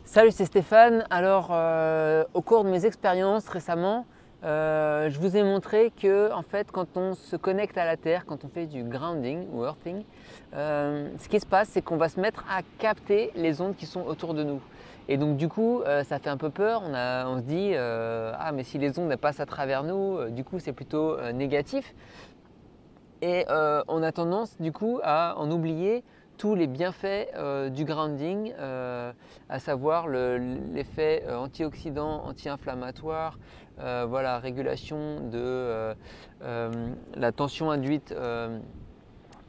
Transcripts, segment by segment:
Salut, c'est Stéphane. Alors, au cours de mes expériences récemment, je vous ai montré que en fait, quand on se connecte à la Terre, quand on fait du grounding ou earthing, ce qui se passe, c'est qu'on va se mettre à capter les ondes qui sont autour de nous. Et donc du coup, ça fait un peu peur. On se dit, ah mais si les ondes elles passent à travers nous, du coup c'est plutôt négatif. Et on a tendance du coup à en oublier tous les bienfaits du grounding, à savoir l'effet antioxydant, anti-inflammatoire, voilà, régulation de la tension induite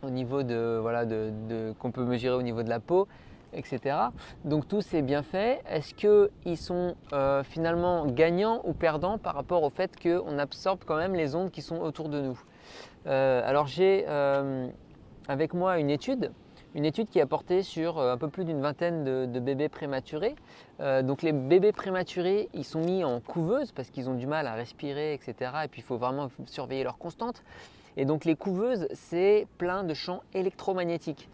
au niveau qu'on peut mesurer au niveau de la peau, etc. Donc tous ces bienfaits, est-ce qu'ils sont finalement gagnants ou perdants par rapport au fait qu'on absorbe quand même les ondes qui sont autour de nous? Alors j'ai avec moi une étude qui a porté sur un peu plus d'une vingtaine de bébés prématurés. Donc les bébés prématurés, ils sont mis en couveuse parce qu'ils ont du mal à respirer, etc. Et puis il faut vraiment surveiller leur constante. Et donc les couveuses, c'est plein de champs électromagnétiques.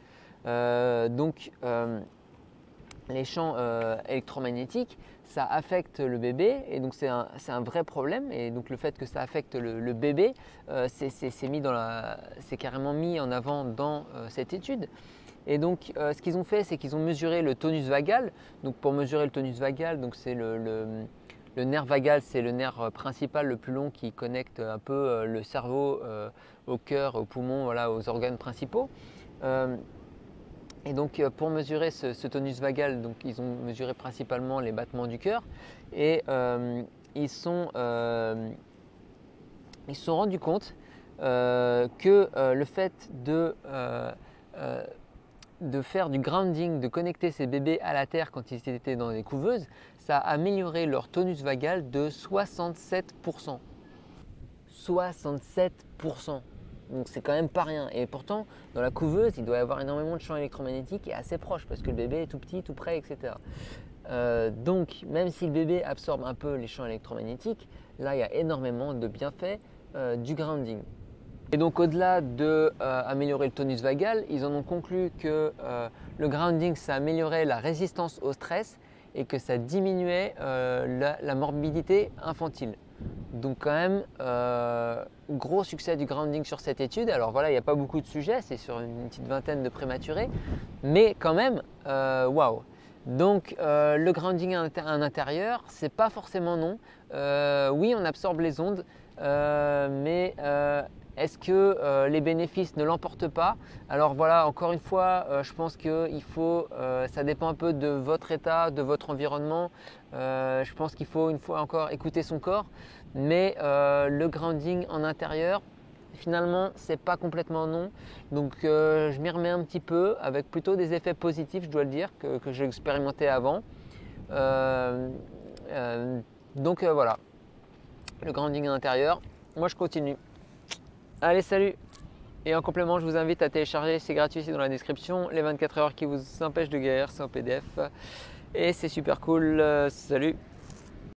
Les champs électromagnétiques, ça affecte le bébé et donc c'est un vrai problème. Et donc le fait que ça affecte le bébé, c'est carrément mis en avant dans cette étude. Et donc ce qu'ils ont fait, c'est qu'ils ont mesuré le tonus vagal. Donc pour mesurer le tonus vagal, donc c'est le nerf vagal, c'est le nerf principal le plus long qui connecte un peu le cerveau au cœur, aux poumons, voilà, aux organes principaux. Et donc pour mesurer ce tonus vagal, donc, ils ont mesuré principalement les battements du cœur et ils se sont rendus compte que le fait de faire du grounding, de connecter ces bébés à la terre quand ils étaient dans des couveuses, ça a amélioré leur tonus vagal de 67%. 67%. Donc c'est quand même pas rien. Et pourtant, dans la couveuse, il doit y avoir énormément de champs électromagnétiques et assez proches parce que le bébé est tout petit, tout près, etc. Donc même si le bébé absorbe un peu les champs électromagnétiques, là il y a énormément de bienfaits du grounding. Et donc au-delà d'améliorer le tonus vagal, ils en ont conclu que le grounding, ça améliorait la résistance au stress et que ça diminuait la morbidité infantile. Donc quand même, gros succès du grounding sur cette étude. Alors voilà, il n'y a pas beaucoup de sujets, c'est sur une petite vingtaine de prématurés, mais quand même, waouh! Donc le grounding en intérieur, c'est pas forcément non. Oui, on absorbe les ondes, mais est-ce que les bénéfices ne l'emportent pas? Alors voilà, encore une fois, je pense que ça dépend un peu de votre état, de votre environnement. Je pense qu'il faut une fois encore écouter son corps, mais le grounding en intérieur, finalement, c'est pas complètement non. Donc je m'y remets un petit peu avec plutôt des effets positifs, je dois le dire, que j'ai expérimenté avant. Donc voilà, le grounding en intérieur. Moi, je continue. Allez, salut! Et en complément, je vous invite à télécharger, c'est gratuit, c'est dans la description, les 24 heures qui vous empêchent de guérir, c'est en PDF. Et c'est super cool. Salut!